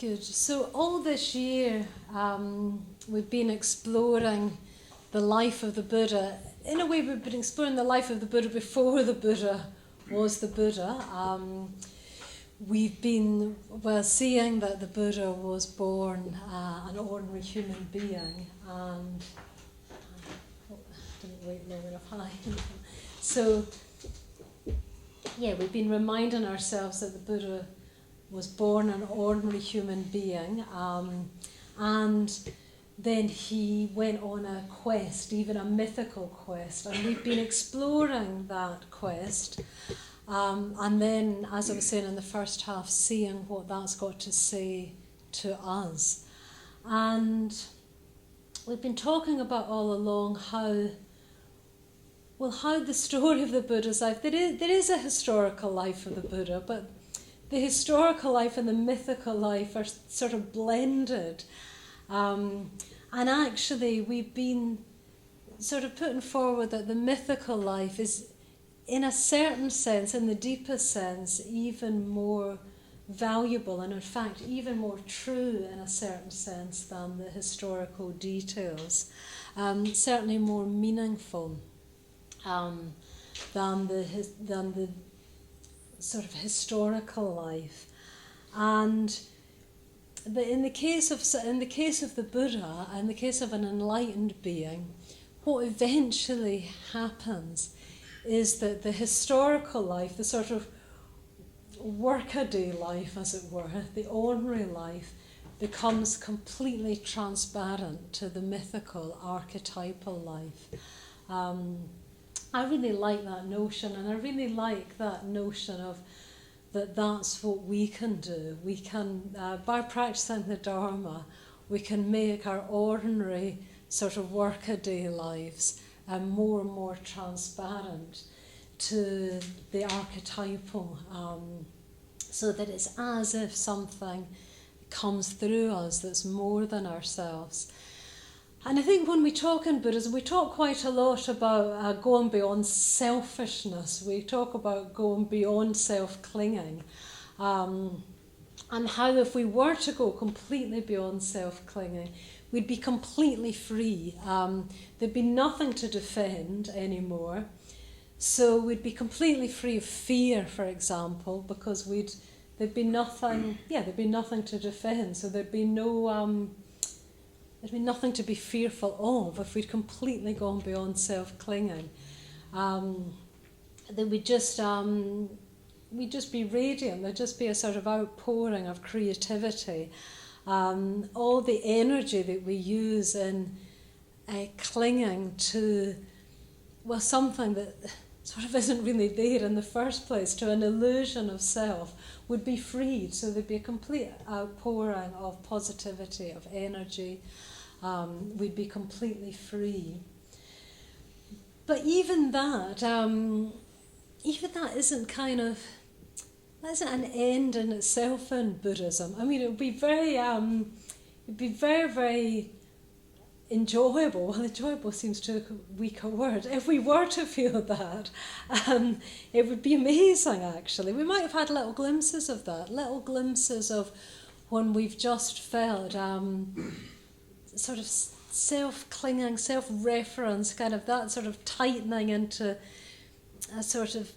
Good. So all this year we've been exploring the life of the Buddha. In a way, we've been exploring the life of the Buddha before the Buddha was the Buddha. We've been seeing that the Buddha was born an ordinary human being, and didn't wait long enough. Hi. So we've been reminding ourselves that the Buddha was born an ordinary human being, and then he went on a quest, even a mythical quest, and we've been exploring that quest, and then, as I was saying in the first half, seeing what that's got to say to us. And we've been talking about all along how the story of the Buddha's life, there is a historical life of the Buddha, but the historical life and the mythical life are sort of blended. And actually, we've been sort of putting forward that the mythical life is, in a certain sense, in the deepest sense, even more valuable and, in fact, even more true in a certain sense than the historical details. Certainly more meaningful than the sort of historical life. And in the case of the Buddha, in the case of an enlightened being, what eventually happens is that the historical life, the sort of workaday life, as it were, the ordinary life, becomes completely transparent to the mythical, archetypal life. I really like that notion, and I really like that notion of that's what we can do. We can, by practicing the Dharma, we can make our ordinary sort of workaday lives more and more transparent to the archetypal, so that it's as if something comes through us that's more than ourselves. And I think when we talk in Buddhism, we talk quite a lot about going beyond selfishness. We talk about going beyond self-clinging. And how if we were to go completely beyond self-clinging, we'd be completely free. There'd be nothing to defend anymore. So we'd be completely free of fear, for example, because there'd be nothing to defend. So there'd be nothing to be fearful of if we'd completely gone beyond self-clinging. Then we'd just be radiant. There'd just be a sort of outpouring of creativity. All the energy that we use in clinging to, something that sort of isn't really there in the first place, to an illusion of self, would be freed. So there'd be a complete outpouring of positivity, of energy. We'd be completely free. But even that isn't that isn't an end in itself in Buddhism. I mean, it would be very, very enjoyable. Well, enjoyable seems too weak a word. If we were to feel that, it would be amazing, actually. We might have had little glimpses of that, little glimpses of when we've just felt sort of self-clinging, self-reference, kind of that sort of tightening into a sort of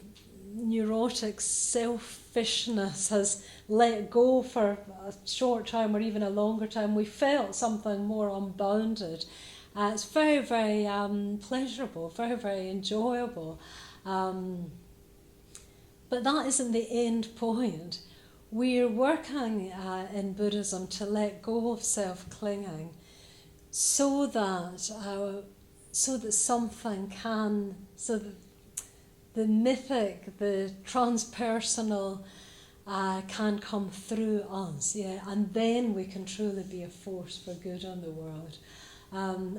neurotic selfishness has let go for a short time or even a longer time. We felt something more unbounded. It's very, very pleasurable, very, very enjoyable. But that isn't the end point. We're working in Buddhism to let go of self-clinging so that the mythic, the transpersonal can come through us, and then we can truly be a force for good in the world.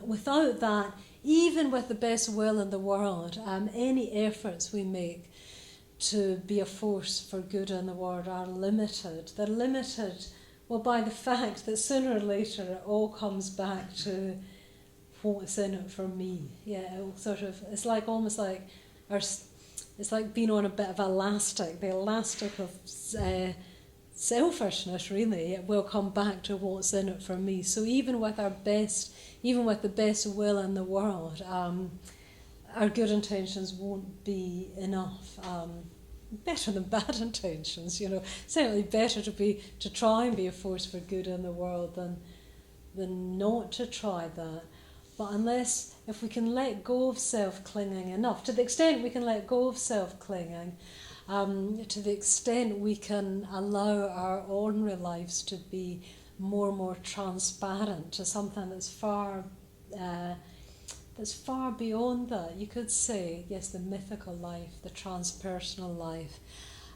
Without that, even with the best will in the world, any efforts we make to be a force for good in the world are limited. They're limited, by the fact that sooner or later it all comes back to what's in it for me. It's like almost like it's like being on a bit of elastic, the elastic of selfishness, really. It will come back to what's in it for me. So even with the best will in the world, our good intentions won't be enough. Better than bad intentions, Certainly better to try and be a force for good in the world than not to try that. But if we can let go of self-clinging enough, to the extent we can let go of self-clinging, to the extent we can allow our ordinary lives to be more and more transparent to something that's far beyond that. You could say, yes, the mythical life, the transpersonal life.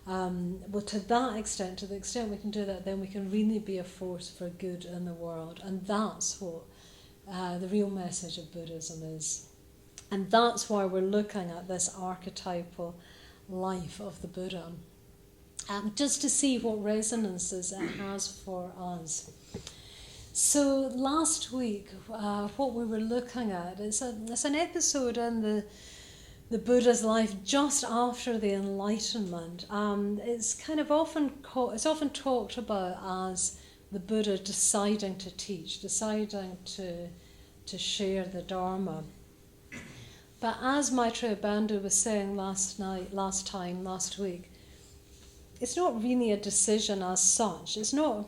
Well, to the extent we can do that, then we can really be a force for good in the world. And that's what the real message of Buddhism is. And that's why we're looking at this archetypal life of the Buddha, just to see what resonances it has for us. So last week, what we were looking at is an episode in the Buddha's life just after the enlightenment. It's kind of often talked about as the Buddha deciding to teach, deciding to share the Dharma. But as Maitreya Bandhu was saying last week, it's not really a decision as such. It's not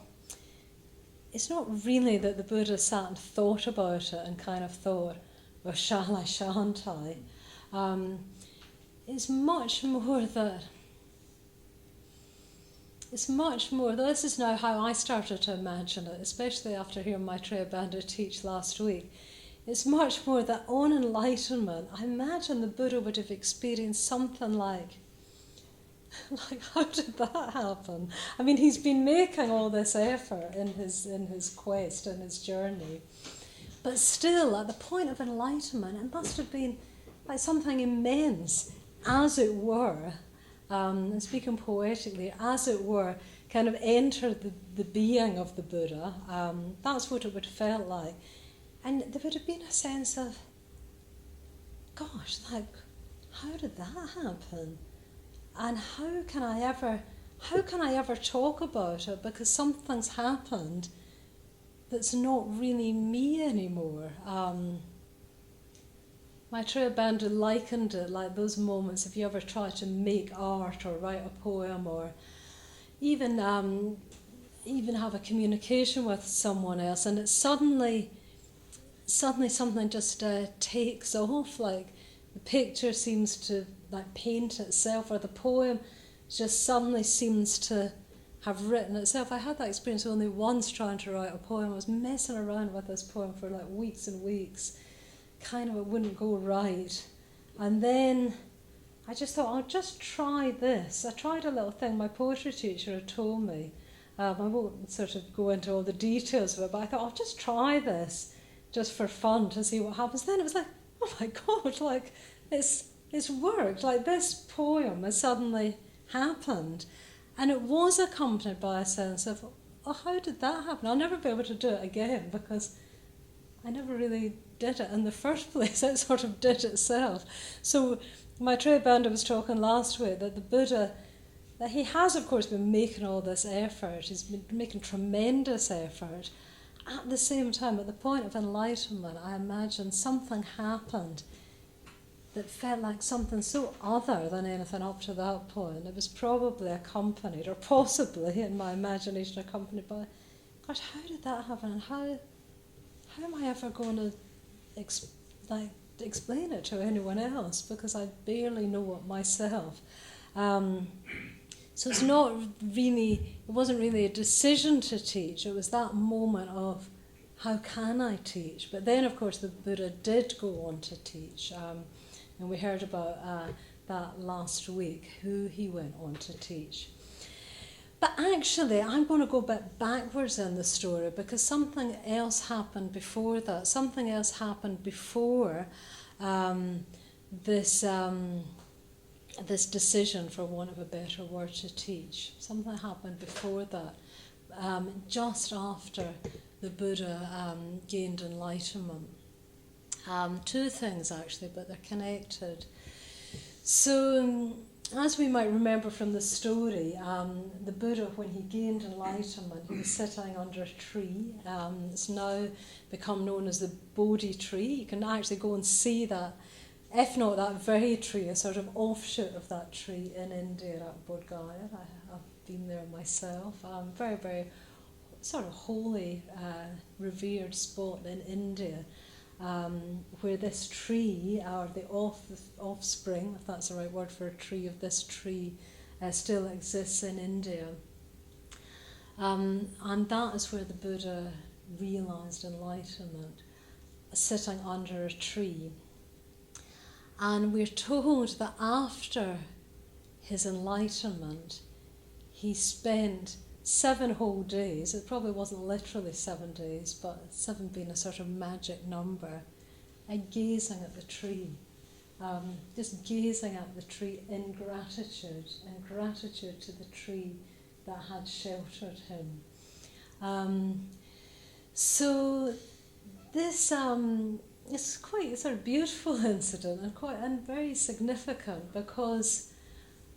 really that the Buddha sat and thought about it and kind of thought, well, shall I, shan't I? It's much more that... This is now how I started to imagine it, especially after hearing Maitreya Bandhu teach last week. It's much more that on enlightenment, I imagine the Buddha would have experienced something like, how did that happen? I mean, he's been making all this effort in his quest, in his journey. But still, at the point of enlightenment, it must have been like something immense, as it were, speaking poetically, as it were, kind of entered the being of the Buddha. That's what it would have felt like. And there would have been a sense of, gosh, like, how did that happen? And how can I ever talk about it? Because something's happened that's not really me anymore. Maitreya Bandhu likened it like those moments if you ever try to make art or write a poem or even have a communication with someone else, and it suddenly something just takes off, like the picture seems to like paint itself, or the poem just suddenly seems to have written itself. I had that experience only once trying to write a poem. I was messing around with this poem for like weeks and weeks. Kind of it wouldn't go right. And then I just thought, I'll just try this. I tried a little thing my poetry teacher had told me. I won't sort of go into all the details of it, but I thought, I'll just try this just for fun to see what happens. Then it was like, oh my God, like it's worked. Like this poem has suddenly happened. And it was accompanied by a sense of, oh, how did that happen? I'll never be able to do it again because I never really did it in the first place. It sort of did itself. So Maitreya Bandhu was talking last week that the Buddha, that he has of course been making all this effort. He's been making tremendous effort. At the same time, at the point of enlightenment, I imagine something happened that felt like something so other than anything up to that point. It was probably accompanied, or possibly in my imagination accompanied by, gosh, how did that happen? And how am I ever going to explain it to anyone else? Because I barely know it myself. So it wasn't really a decision to teach. It was that moment of, how can I teach? But then, of course, the Buddha did go on to teach. And we heard about that last week, who he went on to teach. But actually, I'm going to go a bit backwards in the story because something else happened before that. Something else happened before this decision, for want of a better word, to teach. Something happened before that, just after the Buddha gained enlightenment. Two things actually, but they're connected. So as we might remember from the story, the Buddha, when he gained enlightenment, he was sitting under a tree. It's now become known as the Bodhi tree. You can actually go and see that, if not that very tree, a sort of offshoot of that tree in India at Bodh Gaya. I've been there myself. Very, very sort of holy, revered spot in India. Where this tree, or the offspring, if that's the right word for a tree, of this tree still exists in India. And that is where the Buddha realised enlightenment, sitting under a tree. And we're told that after his enlightenment, he spent 7 whole days. It probably wasn't literally 7 days, but 7 being a sort of magic number, gazing at the tree, just gazing at the tree in gratitude to the tree that had sheltered him. So this it's quite a sort of beautiful incident and very significant, because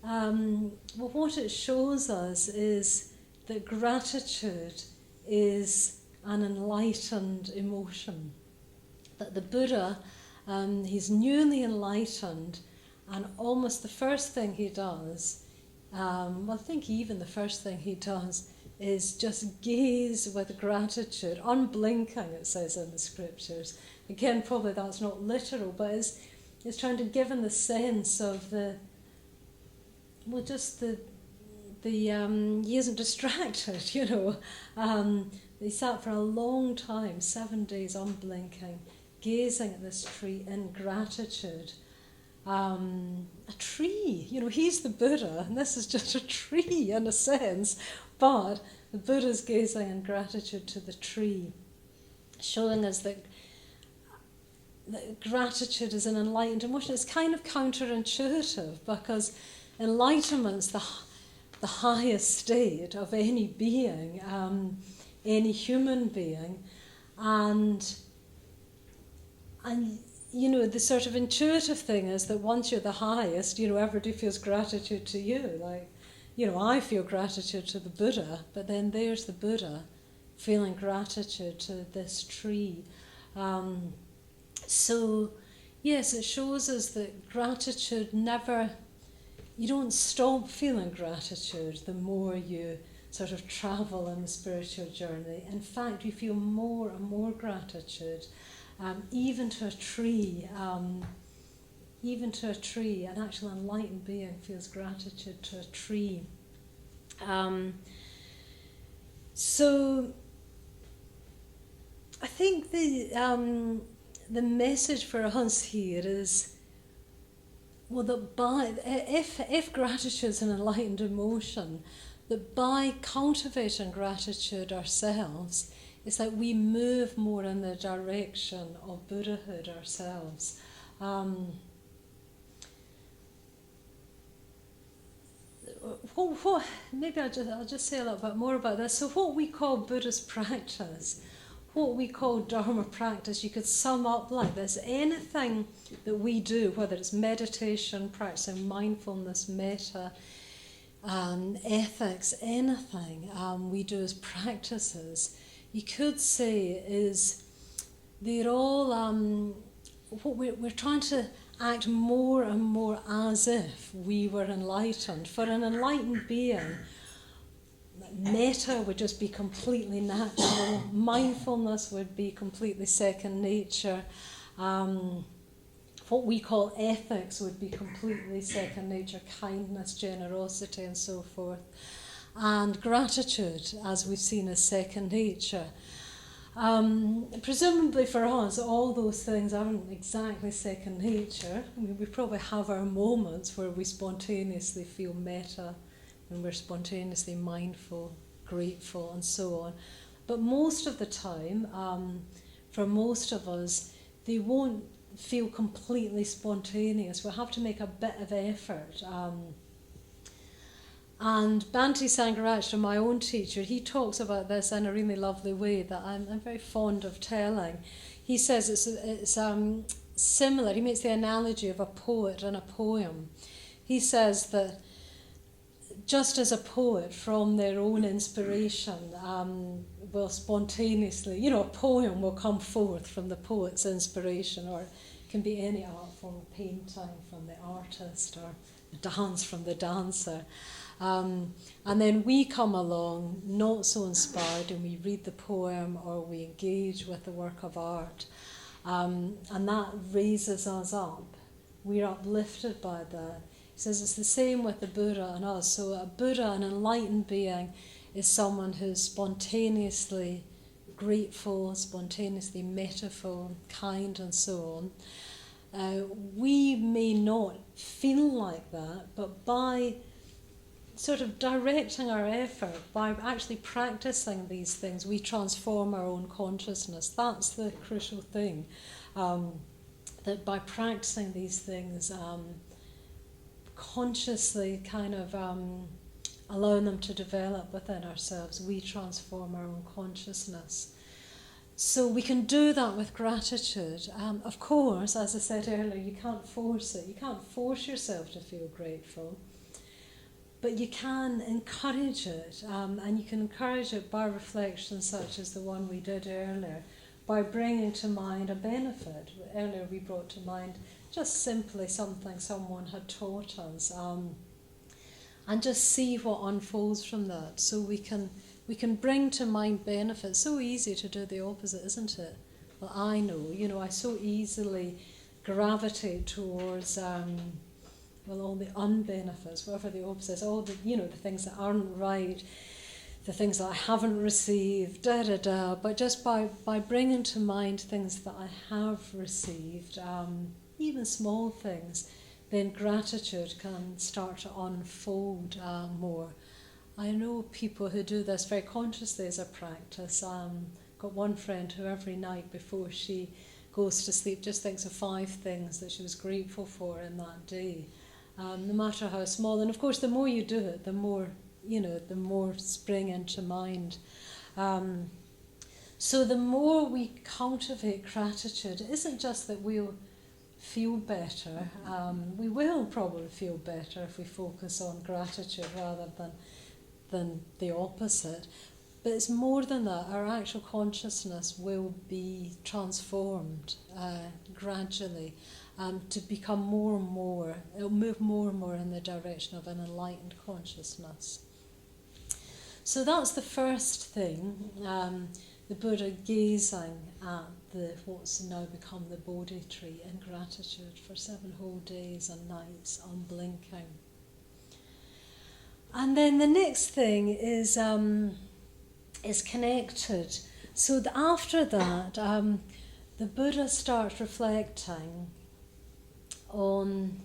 what it shows us is that gratitude is an enlightened emotion. That the Buddha, he's newly enlightened, and almost the first thing he does, I think even the first thing he does, is just gaze with gratitude, unblinking, it says in the scriptures. Again, probably that's not literal, but it's trying to give him the sense of he isn't distracted, He sat for a long time, 7 days unblinking, gazing at this tree in gratitude. A tree, he's the Buddha, and this is just a tree in a sense, but the Buddha's gazing in gratitude to the tree, showing us that gratitude is an enlightened emotion. It's kind of counterintuitive, because enlightenment's the highest state of any being, any human being, and the sort of intuitive thing is that once you're the highest, everybody feels gratitude to you. Like, I feel gratitude to the Buddha, but then there's the Buddha feeling gratitude to this tree. So, yes, it shows us that gratitude you don't stop feeling gratitude the more you sort of travel in the spiritual journey. In fact, you feel more and more gratitude, even to a tree. An actual enlightened being feels gratitude to a tree. So I think the message for us here is, that if gratitude is an enlightened emotion, that by cultivating gratitude ourselves, it's like we move more in the direction of Buddhahood ourselves. Maybe I'll just say a little bit more about this. So what we call Buddhist practice, what we call Dharma practice, you could sum up like this. Anything that we do, whether it's meditation, practicing mindfulness, metta, ethics, anything we do as practices, you could say they're all, we're trying to act more and more as if we were enlightened. For an enlightened being, metta would just be completely natural, mindfulness would be completely second nature, what we call ethics would be completely second nature, kindness, generosity and so forth, and gratitude, as we've seen, is second nature. Presumably for us, all those things aren't exactly second nature. I mean, we probably have our moments where we spontaneously feel metta, and we're spontaneously mindful, grateful, and so on. But most of the time, for most of us, they won't feel completely spontaneous. We'll have to make a bit of effort. And Bhante Sangharajka, my own teacher, he talks about this in a really lovely way that I'm very fond of telling. He says it's similar. He makes the analogy of a poet and a poem. he says that just as a poet from their own inspiration will spontaneously, a poem will come forth from the poet's inspiration, or it can be any art form, painting from the artist, or dance from the dancer. And then we come along not so inspired, and we read the poem or we engage with the work of art, and that raises us up. We're uplifted by that. He says it's the same with the Buddha and us. So a Buddha, an enlightened being, is someone who's spontaneously grateful, spontaneously merciful, kind, and so on. We may not feel like that, but by sort of directing our effort, by actually practicing these things, we transform our own consciousness. That's the crucial thing, that by practicing these things, consciously kind of allowing them to develop within ourselves, we transform our own consciousness. So we can do that with gratitude. Of course, as I said earlier, you can't force it. You can't force yourself to feel grateful. But you can encourage it, and you can encourage it by reflections such as the one we did earlier, by bringing to mind a benefit. Earlier we brought to mind just simply something someone had taught us, and just see what unfolds from that. So we can bring to mind benefits. So easy to do the opposite, isn't it? Well, I know, I so easily gravitate towards all the unbenefits, whatever the opposites, all the the things that aren't right, the things that I haven't received, But just by bringing to mind things that I have received, even small things, then gratitude can start to unfold more. I know people who do this very consciously as a practice. Got one friend who every night before she goes to sleep just thinks of 5 things that she was grateful for in that day. No matter how small, and of course the more you do it, the more spring into mind. So the more we cultivate gratitude, it isn't just that we'll feel better. We will probably feel better if we focus on gratitude rather than the opposite. But it's more than that. Our actual consciousness will be transformed gradually. To become more and more, it'll move more and more in the direction of an enlightened consciousness. So that's the first thing, the Buddha gazing at what's now become the Bodhi tree in gratitude for 7 whole days and nights, unblinking. And then the next thing is connected. So after that, the Buddha starts reflecting on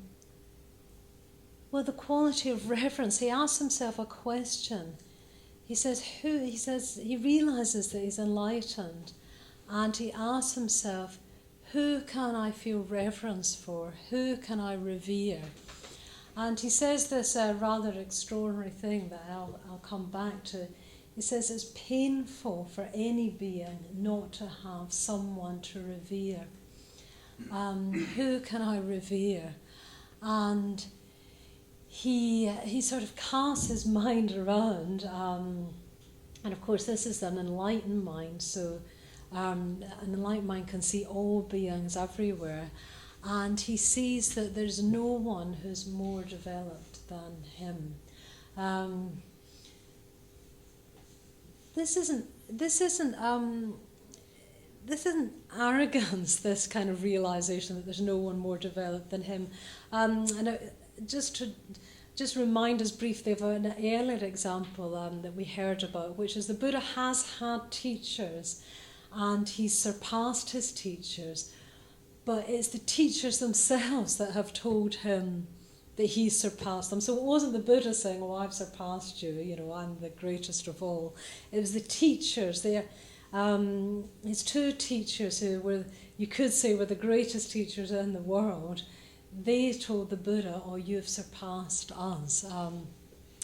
the quality of reverence. He asks himself a question. He says he realizes that he's enlightened, and he asks himself, who can I feel reverence for? Who can I revere? And he says this rather extraordinary thing that I'll come back to. He says it's painful for any being not to have someone to revere. Who can I revere? And he sort of casts his mind around, and of course this is an enlightened mind, so an enlightened mind can see all beings everywhere, and he sees that there's no one who's more developed than him. This isn't arrogance, this kind of realization that there's no one more developed than him. Just to remind us briefly of an earlier example that we heard about, which is the Buddha has had teachers and he's surpassed his teachers, but it's the teachers themselves that have told him that he's surpassed them. So it wasn't the Buddha saying, "Oh, I've surpassed you, I'm the greatest of all." It was the teachers. His 2 teachers who were, you could say, were the greatest teachers in the world. They told the Buddha, "Oh, you've surpassed us."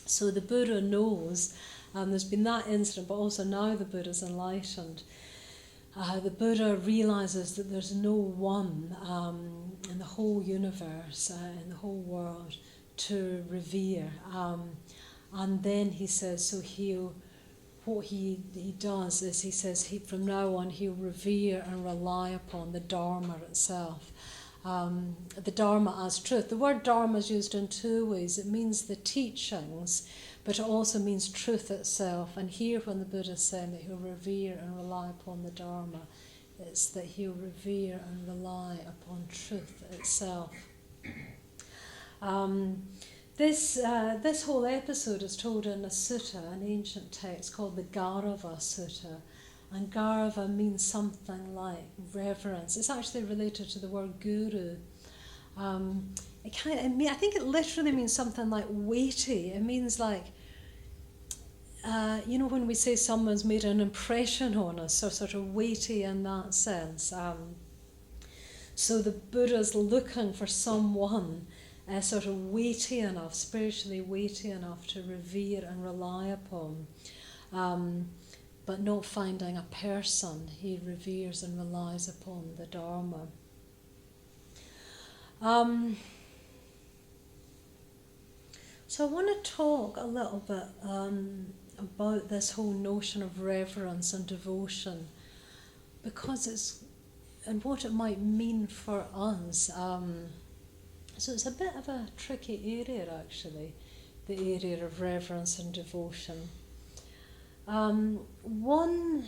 So the Buddha knows, there's been that incident, but also now the Buddha's enlightened. The Buddha realizes that there's no one in the whole universe, in the whole world, to revere. And then he says, so what he does is he says from now on he'll revere and rely upon the Dharma itself. The Dharma as truth. The word Dharma is used in two ways. It means the teachings, but it also means truth itself. And here when the Buddha is saying that he'll revere and rely upon the Dharma, it's that he'll revere and rely upon truth itself. This whole episode is told in a sutta, an ancient text called the Garava Sutta. And Garava means something like reverence. It's actually related to the word guru. I think it literally means something like weighty. It means like, when we say someone's made an impression on us, so sort of weighty in that sense. So the Buddha's looking for someone sort of weighty enough, spiritually weighty enough to revere and rely upon. But not finding a person, he reveres and relies upon the Dharma. So I want to talk a little bit about this whole notion of reverence and devotion, because and what it might mean for us. So it's a bit of a tricky area, actually, the area of reverence and devotion. One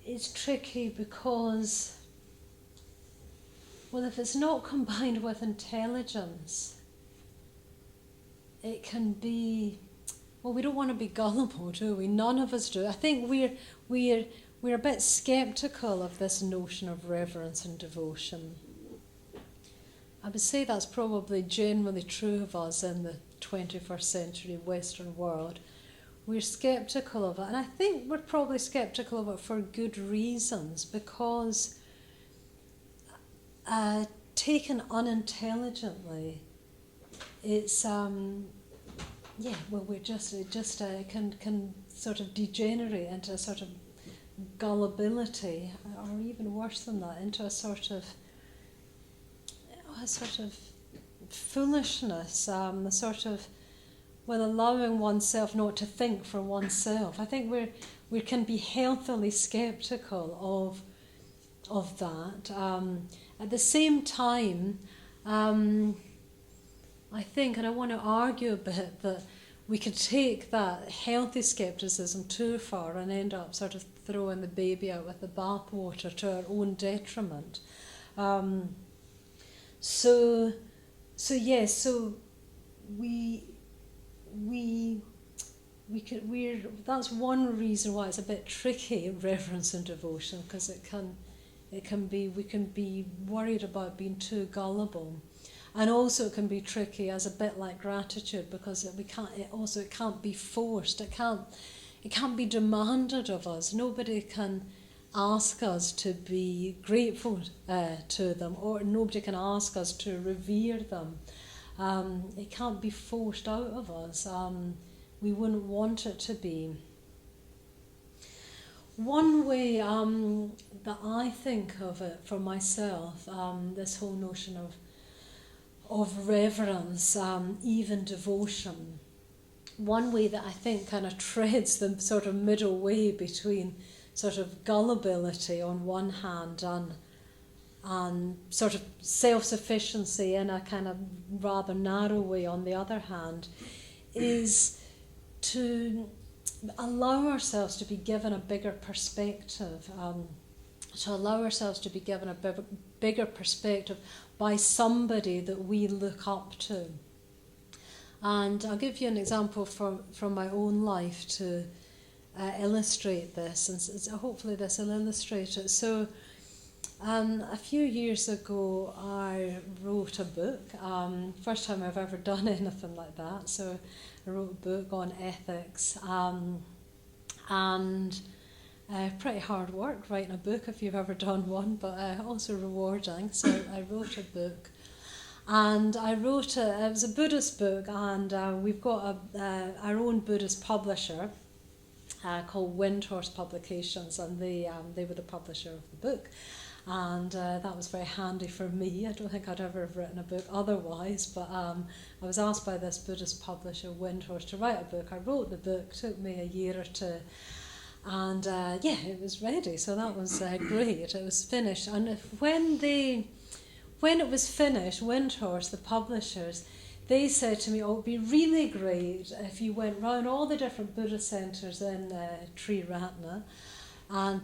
is tricky because, if it's not combined with intelligence, it can be, we don't want to be gullible, do we? None of us do. I think we're a bit sceptical of this notion of reverence and devotion. I would say that's probably generally true of us in the 21st century Western world. We're sceptical of it, and I think we're probably sceptical of it for good reasons, because taken unintelligently, it's it can sort of degenerate into a sort of gullibility, or even worse than that, into a sort of foolishness, a sort of allowing oneself not to think for oneself. I think we can be healthily sceptical of that. At the same time, I think, and I want to argue a bit, that we could take that healthy skepticism too far and end up sort of throwing the baby out with the bathwater to our own detriment. That's one reason why it's a bit tricky, reverence and devotion, because we can be worried about being too gullible, and also it can be tricky as a bit like gratitude, because it can't be forced, it can't be demanded of us. Nobody can ask us to be grateful to them, or nobody can ask us to revere them. It can't be forced out of us. We wouldn't want it to be. One way that I think of it for myself, this whole notion of reverence, even devotion, one way that I think kind of treads the sort of middle way between sort of gullibility on one hand and sort of self-sufficiency in a kind of rather narrow way on the other hand, is to allow ourselves to be given a bigger perspective, bigger perspective by somebody that we look up to. And I'll give you an example from my own life to illustrate this, and hopefully this will illustrate it. So a few years ago I wrote a book, first time I've ever done anything like that. So I wrote a book on ethics, and pretty hard work writing a book if you've ever done one, but also rewarding. So I wrote a book, and it was a Buddhist book, and we've got our own Buddhist publisher called Windhorse Publications, and they were the publisher of the book. And that was very handy for me. I don't think I'd ever have written a book otherwise, but I was asked by this Buddhist publisher, Windhorse, to write a book. I wrote the book, took me a year or two, and it was ready, so that was great. It was finished, and when it was finished, Windhorse, the publishers, they said to me, oh, it would be really great if you went round all the different Buddhist centres in Triratna and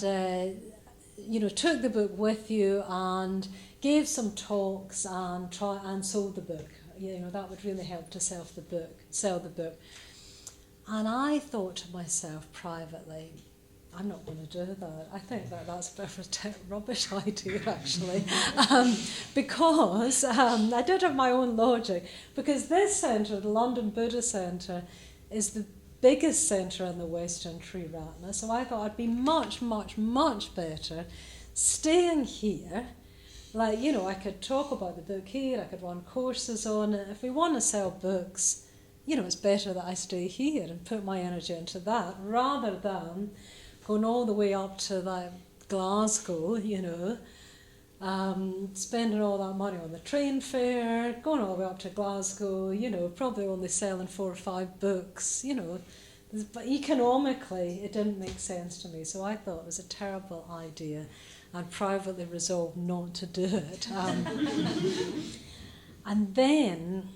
took the book with you and gave some talks and sold the book. That would really help to sell the book. And I thought to myself privately, I'm not going to do that. I think that's a bit of a rubbish idea, actually, because I did have my own logic. Because this centre, the London Buddhist Centre, is the biggest centre in the Western Triratna. So I thought I'd be much, much, much better staying here. I could talk about the book here. I could run courses on it. If we want to sell books, it's better that I stay here and put my energy into that rather than going all the way up to Glasgow, spending all that money on the train fare, going all the way up to Glasgow, probably only selling 4 or 5 books, But economically, it didn't make sense to me, so I thought it was a terrible idea and privately resolved not to do it. And then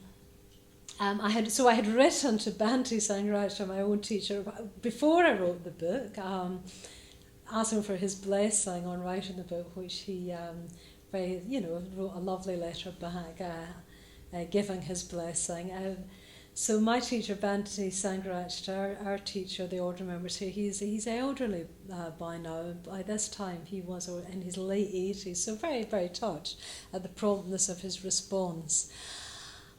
I had written to Bhante Sangharaj, my own teacher, before I wrote the book, asking for his blessing on writing the book, which he wrote a lovely letter back, giving his blessing. So my teacher, Bhante Sangharaj, our teacher, the order members here, he's elderly by now. By this time he was in his late 80s, so very, very touched at the promptness of his response.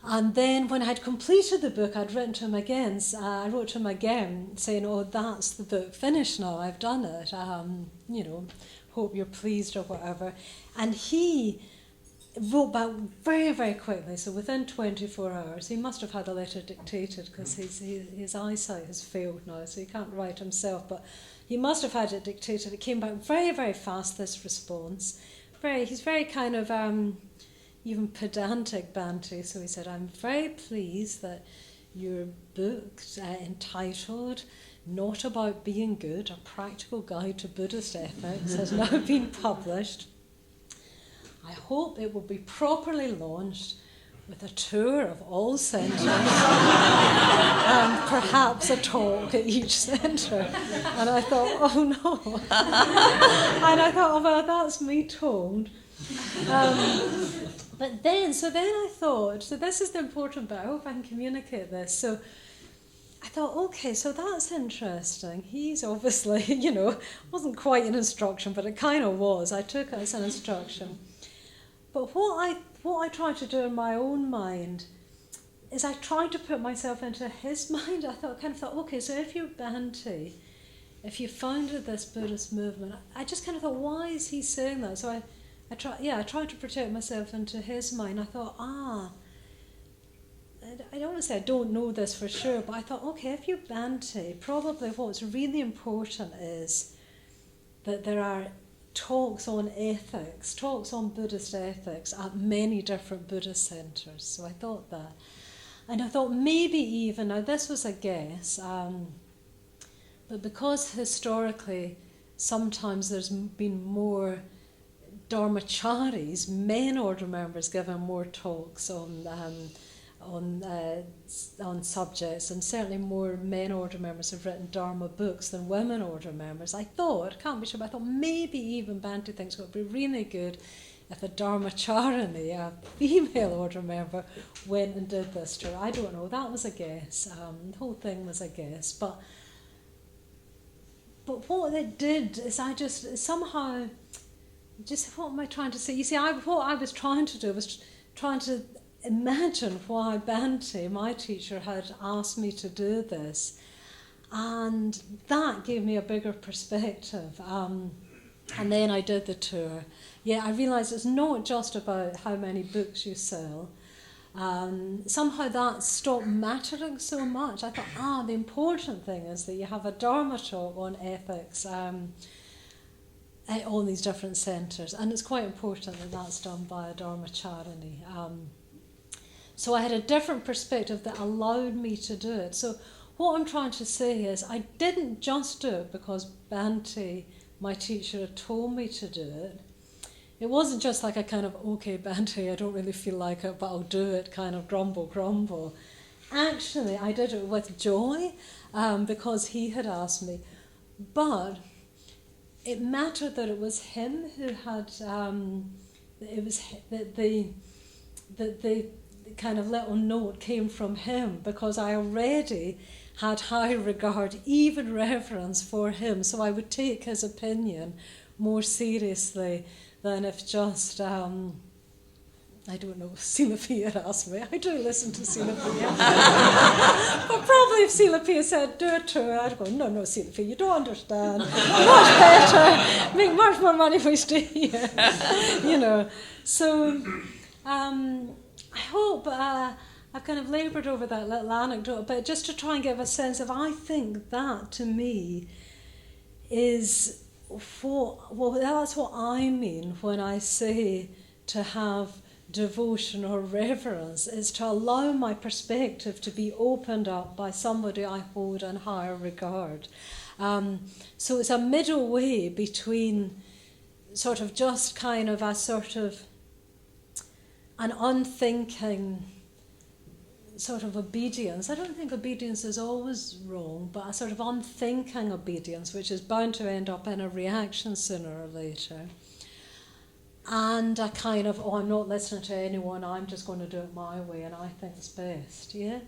And then when I had completed the book, I'd written to him again. I wrote to him again saying, oh, that's the book finished now, I've done it. Hope you're pleased or whatever. And he wrote back very, very quickly. So within 24 hours, he must have had a letter dictated because his eyesight has failed now, so he can't write himself. But he must have had it dictated. It came back very, very fast, this response. He's very kind of even pedantic, Bhante. So he said, I'm very pleased that your book entitled Not About Being Good, A Practical Guide to Buddhist Ethics has now been published. I hope it will be properly launched with a tour of all centres and perhaps a talk at each centre. And I thought, oh no. And I thought, oh well, that's me told. But then I thought, so this is the important bit, I hope I can communicate this. So I thought, okay, so that's interesting. He's obviously, wasn't quite an instruction, but it kind of was. I took it as an instruction. But what I tried to do in my own mind is I tried to put myself into his mind. I thought, okay, so if you're Bhante, if you founded this Buddhist movement, I just kind of thought, why is he saying that? So I tried to project myself into his mind. I thought, I don't want to say I don't know this for sure, but I thought, okay, if you're Bhante, probably what's really important is that there are talks on ethics, talks on Buddhist ethics at many different Buddhist centres. So I thought that. And I thought maybe even, now this was a guess, but because historically sometimes there's been more Dharmacharis, men order members, giving more talks on subjects, and certainly more men order members have written Dharma books than women order members. I can't be sure, but I thought maybe even Bhante thinks it would be really good if a Dharmacharani, a female order member, went and did this tour. I don't know, that was a guess. The whole thing was a guess. But what it did is I just somehow, what am I trying to say? You see, what I was trying to do was trying to imagine why Bhante, my teacher, had asked me to do this. And that gave me a bigger perspective. And then I did the tour. Yeah, I realised it's not just about how many books you sell. Somehow that stopped mattering so much. I thought, the important thing is that you have a Dharma talk on ethics. at all these different centres, and it's quite important that that's done by a Dharmacharani. So I had a different perspective that allowed me to do it. So what I'm trying to say is I didn't just do it because Bhante, my teacher, had told me to do it. It wasn't just like a kind of, okay, Bhante, I don't really feel like it, but I'll do it, kind of grumble. Actually, I did it with joy because he had asked me. But it mattered that it was him who had, it was the kind of little note came from him, because I already had high regard, even reverence for him, so I would take his opinion more seriously than if just, I don't know, Sila Pia asked me. I do listen to Sila Pia. But probably if Sila Pia said, do it to her, I'd go, no, Sila Pia, you don't understand. Much better, make much more money if we stay here. So I hope I've kind of laboured over that little anecdote, but just to try and give a sense of, I think that to me is that's what I mean when I say to have devotion or reverence, is to allow my perspective to be opened up by somebody I hold in higher regard. So it's a middle way between sort of just kind of a sort of an unthinking sort of obedience. I don't think obedience is always wrong, but a sort of unthinking obedience, which is bound to end up in a reaction sooner or later. And a kind of, I'm not listening to anyone, I'm just going to do it my way and I think it's best, yeah?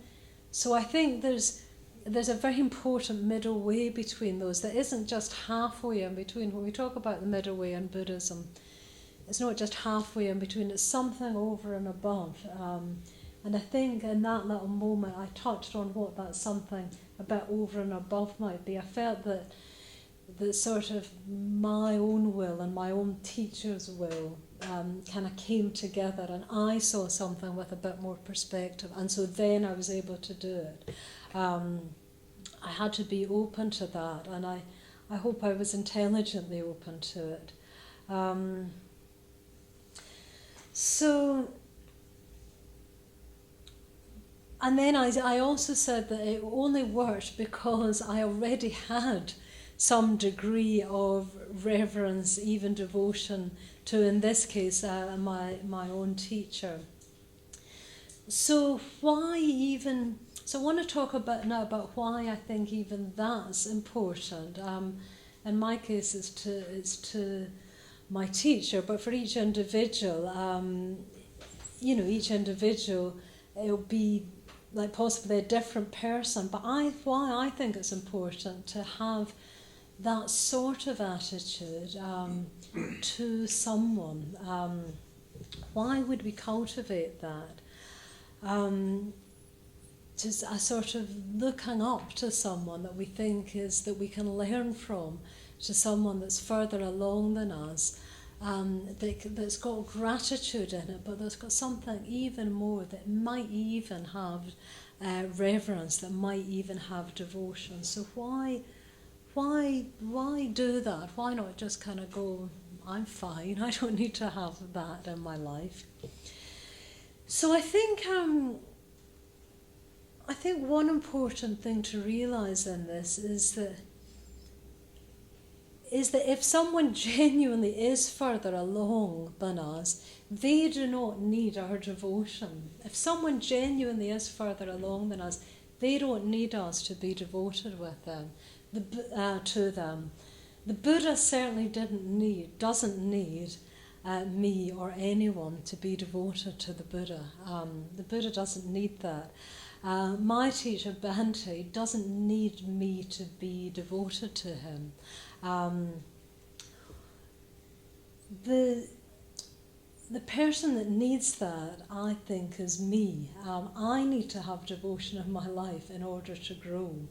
So I think there's a very important middle way between those that isn't just halfway in between. When we talk about the middle way in Buddhism, it's not just halfway in between, it's something over and above. And I think in that little moment I touched on what that something a bit over and above might be. I felt that sort of my own will and my own teacher's will kind of came together, and I saw something with a bit more perspective, and so then I was able to do it. I had to be open to that, and I hope I was intelligently open to it. And then I also said that it only worked because I already had some degree of reverence, even devotion to, in this case, my own teacher. So I want to talk now about why I think even that's important. In my case, it's to my teacher, but for each individual, each individual, it'll be like possibly a different person. But why I think it's important to have that sort of attitude to someone. Why would we cultivate that? Just a sort of looking up to someone that we think that we can learn from, to someone that's further along than us, that's got gratitude in it, but that's got something even more, that might even have reverence, that might even have devotion. So why do that? Why not just kind of go, I'm fine, I don't need to have that in my life? So I think one important thing to realise in this is that if someone genuinely is further along than us, they do not need our devotion. If someone genuinely is further along than us, they don't need us to be devoted with them, to them. The Buddha certainly doesn't need me or anyone to be devoted to the Buddha. The Buddha doesn't need that. My teacher, Bhante, doesn't need me to be devoted to him. The person that needs that, I think, is me. I need to have devotion in my life in order to grow.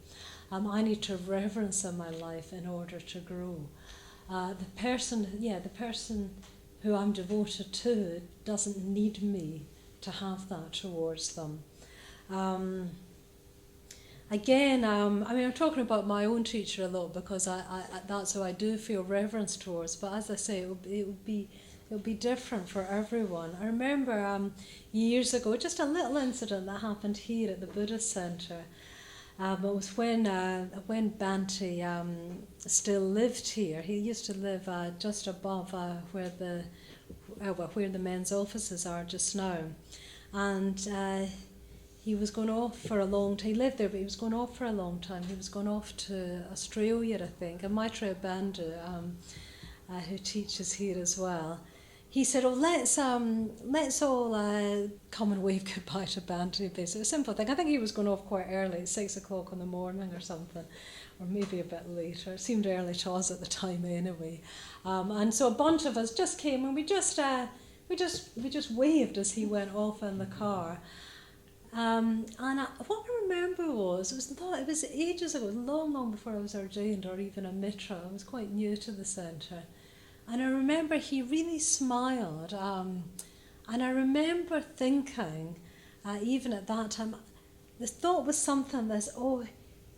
I need to have reverence in my life in order to grow. The person who I'm devoted to doesn't need me to have that towards them. again, I'm talking about my own teacher a lot because that's who I do feel reverence towards. But as I say, it'll be different for everyone. I remember years ago, just a little incident that happened here at the Buddhist Centre. It was when Bhante still lived here. He used to live just above where the men's offices are just now, and he was going off for a long time. He lived there, but he was going off for a long time. He was going off to Australia, I think. And Maitreya Bandhu, who teaches here as well, he said, "Oh, let's all come and wave goodbye to Bhante." Basically, a simple thing. I think he was going off quite early, 6:00 in the morning or something, or maybe a bit later. It seemed early to us at the time anyway. And so a bunch of us just came and we just waved as he went off in the car. What I remember was, it was ages ago, it was long before I was ordained or even a mitra. I was quite new to the centre. And I remember he really smiled. And I remember thinking, even at that time, the thought was something that's,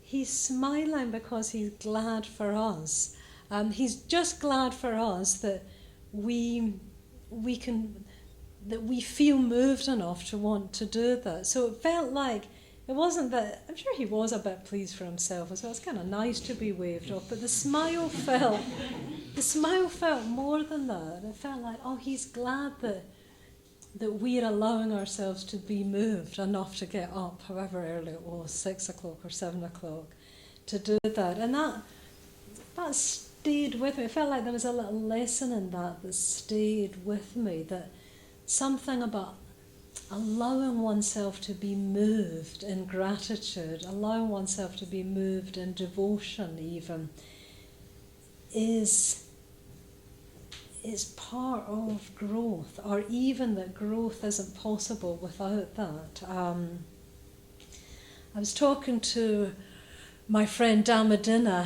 he's smiling because he's glad for us. He's just glad for us that we feel moved enough to want to do that. So it felt like, it wasn't that, I'm sure he was a bit pleased for himself as well. It's kind of nice to be waved off, but the smile felt more than that. It felt like, he's glad that we're allowing ourselves to be moved enough to get up, however early it was, 6:00 or 7:00, to do that. And that stayed with me. It felt like there was a little lesson in that stayed with me, that something about allowing oneself to be moved in gratitude, allowing oneself to be moved in devotion even, is part of growth, or even that growth isn't possible without that. I was talking to my friend Damadina,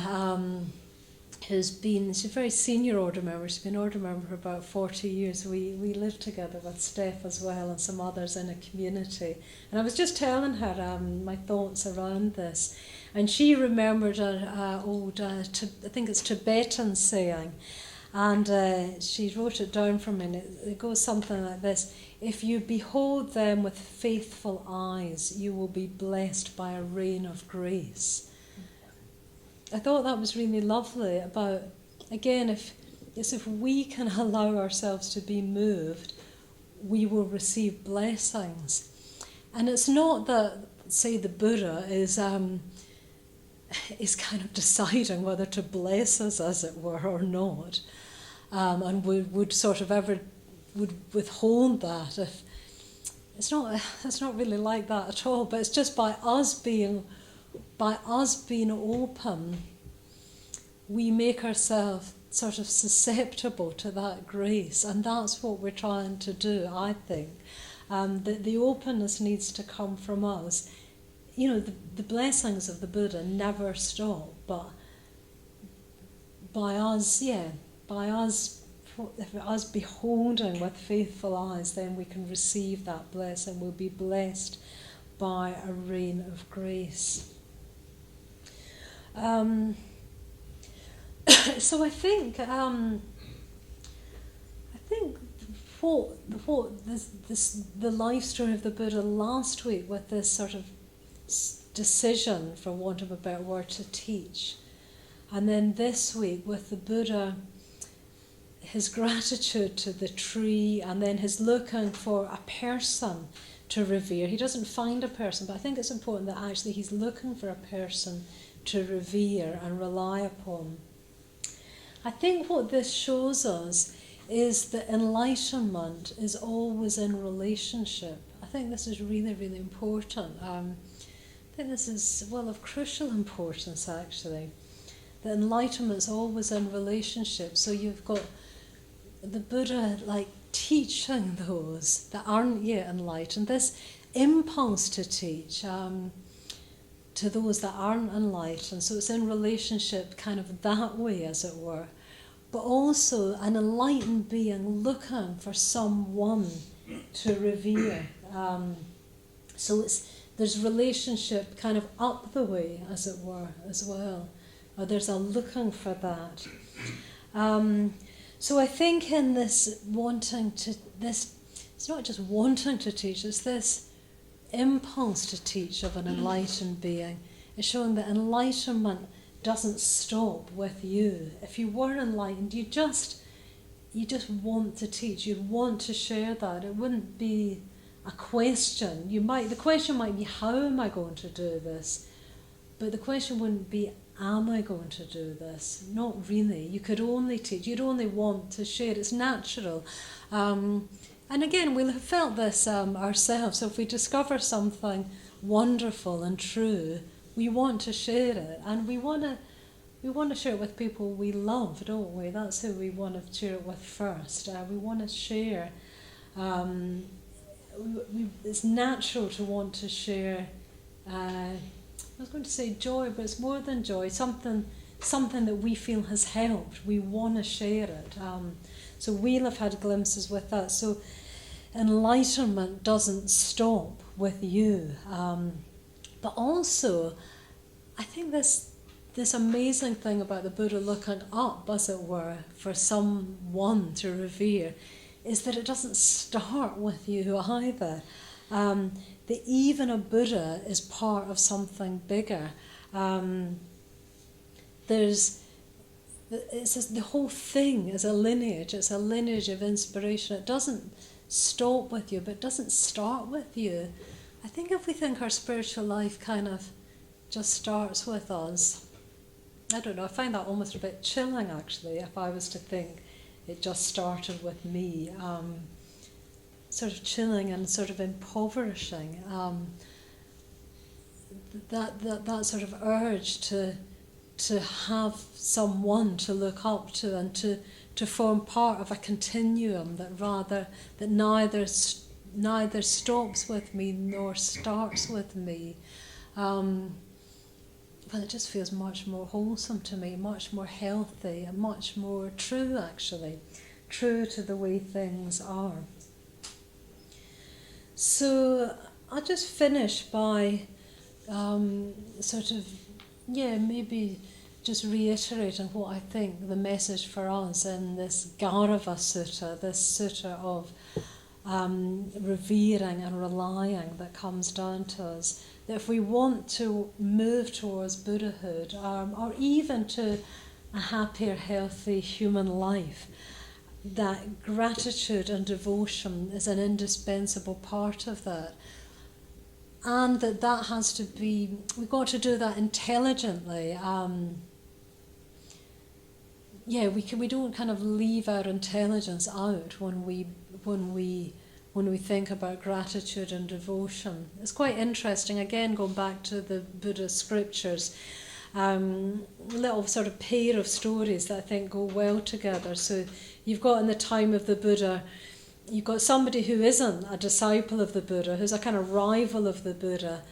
she's a very senior order member. She's been order member for about 40 years. We live together with Steph as well and some others in a community. And I was just telling her my thoughts around this. And she remembered an old, I think it's Tibetan saying, and she wrote it down for me, and it goes something like this: "If you behold them with faithful eyes, you will be blessed by a rain of grace." I thought that was really lovely about, again, if we can allow ourselves to be moved, we will receive blessings. And it's not that, say, the Buddha is kind of deciding whether to bless us, as it were, or not, and would sort of ever would withhold that. If it's not really like that at all. But it's just by us being open, we make ourselves sort of susceptible to that grace, and that's what we're trying to do, I think. The openness needs to come from us. You know, the blessings of the Buddha never stop, but by us beholding with faithful eyes, then we can receive that blessing. We'll be blessed by a rain of grace. So I think the life story of the Buddha last week, with this sort of decision, for want of a better word, to teach, and then this week with the Buddha, his gratitude to the tree, and then his looking for a person to revere. He doesn't find a person, but I think it's important that actually he's looking for a person to revere and rely upon. I think what this shows us is that enlightenment is always in relationship. I think this is really, really important. I think this is, of crucial importance, actually. That enlightenment is always in relationship. So you've got the Buddha teaching those that aren't yet enlightened, this impulse to teach to those that aren't enlightened. So it's in relationship kind of that way, as it were. But also an enlightened being looking for someone to revere. So it's there's relationship kind of up the way, as it were, as well. Or there's a looking for that. So I think in this it's not just wanting to teach, it's this impulse to teach of an enlightened being. It's showing that enlightenment doesn't stop with you. If you were enlightened, you just want to teach. You'd want to share that. It wouldn't be a question. The question might be, how am I going to do this? But the question wouldn't be, am I going to do this? Not really. You could only teach. You'd only want to share. It's natural. And again, we'll have felt this ourselves. So if we discover something wonderful and true, we want to share it, and we want to share it with people we love, don't we? That's who we want to share it with first. We want to share. It's natural to want to share. I was going to say joy, but it's more than joy. Something that we feel has helped. We want to share it. So we'll have had glimpses with that. So enlightenment doesn't stop with you. But also, I think this amazing thing about the Buddha looking up, as it were, for someone to revere, is that it doesn't start with you either. That even a Buddha is part of something bigger. The whole thing is a lineage. It's a lineage of inspiration. It doesn't stop with you, but it doesn't start with you. I think if we think our spiritual life kind of just starts with us, I don't know, I find that almost a bit chilling, actually, if I was to think it just started with me. Sort of chilling and sort of impoverishing. That sort of urge to have someone to look up to and to form part of a continuum that neither stops with me nor starts with me. But it just feels much more wholesome to me, much more healthy, and much more true, actually. True to the way things are. So I'll just finish by maybe just reiterating what I think the message for us in this Gaurava Sutta, this sutta of revering and relying that comes down to us, that if we want to move towards Buddhahood, or even to a happier, healthy human life, that gratitude and devotion is an indispensable part of that. And that has to be, we've got to do that intelligently. We don't kind of leave our intelligence out when we think about gratitude and devotion. It's quite interesting, again, going back to the Buddhist scriptures, a little sort of pair of stories that I think go well together. So you've got in the time of the Buddha, you've got somebody who isn't a disciple of the Buddha, who's a kind of rival of the Buddha,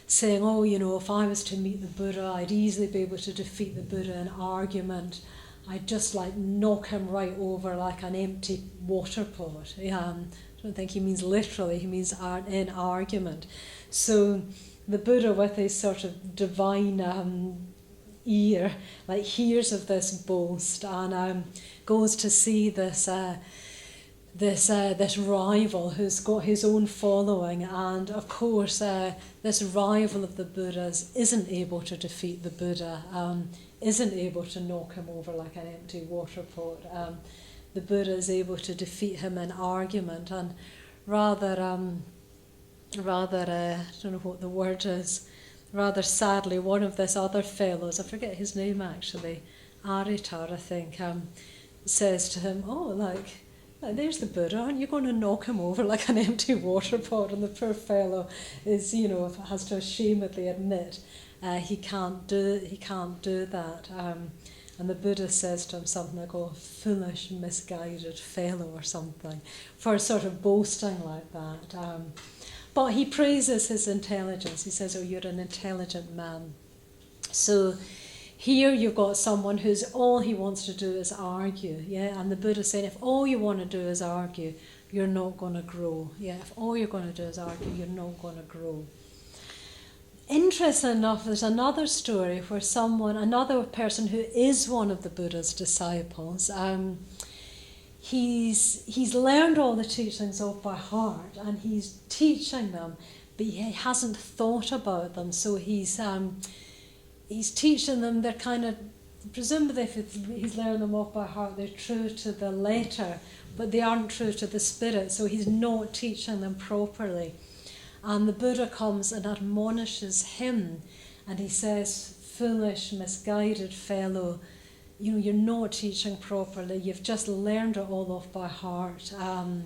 saying, if I was to meet the Buddha, I'd easily be able to defeat the Buddha in argument. I'd just knock him right over like an empty water pot. I don't think he means literally, he means in argument. So the Buddha, with his sort of divine ear, hears of this boast and goes to see this rival who's got his own following, and of course this rival of the Buddha's isn't able to defeat the Buddha, isn't able to knock him over like an empty water pot. The Buddha is able to defeat him in argument, and rather I don't know what the word is, rather sadly, one of this other fellows, I forget his name actually, Aritar I think, says to him, there's the Buddha, aren't you going to knock him over like an empty water pot? And the poor fellow is, has to ashamedly admit he can't do that. And the Buddha says to him something like, foolish, misguided fellow or something, for sort of boasting like that. But he praises his intelligence. He says, you're an intelligent man. So here you've got someone who's all he wants to do is argue, and the Buddha's saying, if all you want to do is argue, you're not going to grow. If all you're going to do is argue, you're not going to grow. interesting enough, there's another story where another person who is one of the Buddha's disciples, he's learned all the teachings off by heart, and he's teaching them, but he hasn't thought about them. So he's teaching them. They're kind of, presumably, if he's learned them off by heart, they're true to the letter, but they aren't true to the spirit. So he's not teaching them properly. And the Buddha comes and admonishes him, and he says, "Foolish, misguided fellow, you're not teaching properly. You've just learned it all off by heart, and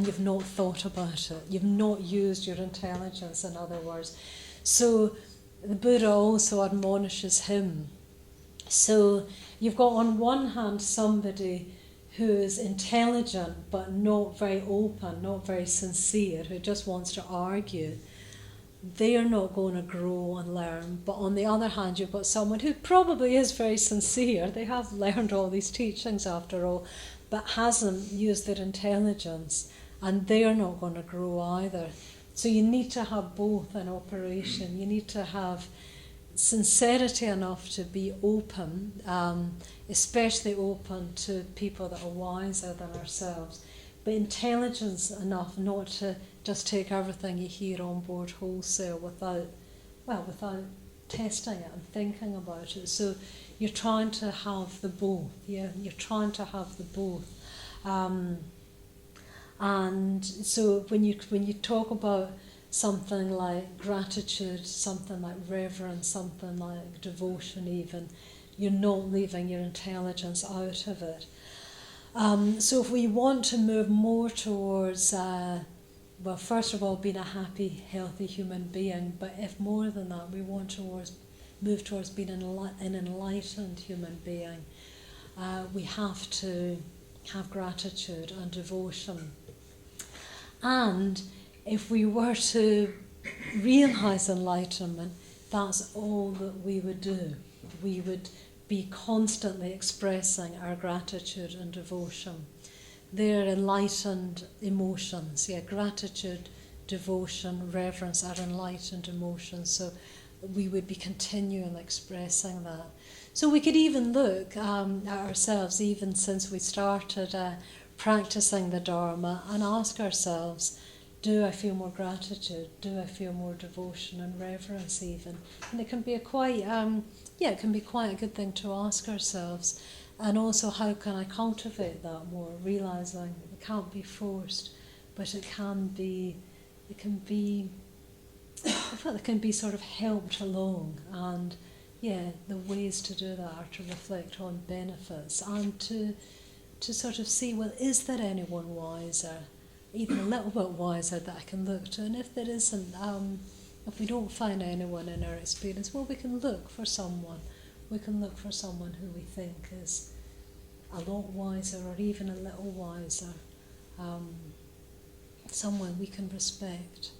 you've not thought about it. You've not used your intelligence, in other words." So the Buddha also admonishes him. So you've got on one hand somebody who is intelligent but not very open, not very sincere, who just wants to argue. They are not going to grow and learn. But on the other hand, you've got someone who probably is very sincere. They have learned all these teachings after all, but hasn't used their intelligence, and they are not going to grow either. So you need to have both in operation. You need to have sincerity enough to be open, especially open to people that are wiser than ourselves, but intelligence enough not to just take everything you hear on board wholesale without testing it and thinking about it. So you're trying to have the both. Yeah, you're trying to have the both. And so when you talk about something like gratitude, something like reverence, something like devotion even, you're not leaving your intelligence out of it. So if we want to move more towards, first of all, being a happy, healthy human being, but if more than that, we want to move towards being an enlightened human being, we have to have gratitude and devotion. And if we were to realize enlightenment, that's all that we would do. We would be constantly expressing our gratitude and devotion. They're enlightened emotions. Yeah, gratitude, devotion, reverence are enlightened emotions. So we would be continually expressing that. So we could even look at ourselves, even since we started practicing the Dharma, and ask ourselves, do I feel more gratitude? Do I feel more devotion and reverence even? And it can be it can be quite a good thing to ask ourselves. And also, how can I cultivate that more? Realizing it can't be forced, but it can be sort of helped along. And the ways to do that are to reflect on benefits and to sort of see, well, is there anyone wiser? Even a little bit wiser that I can look to, and if there isn't, if we don't find anyone in our experience, well, we can look for someone. We can look for someone who we think is a lot wiser, or even a little wiser, someone we can respect.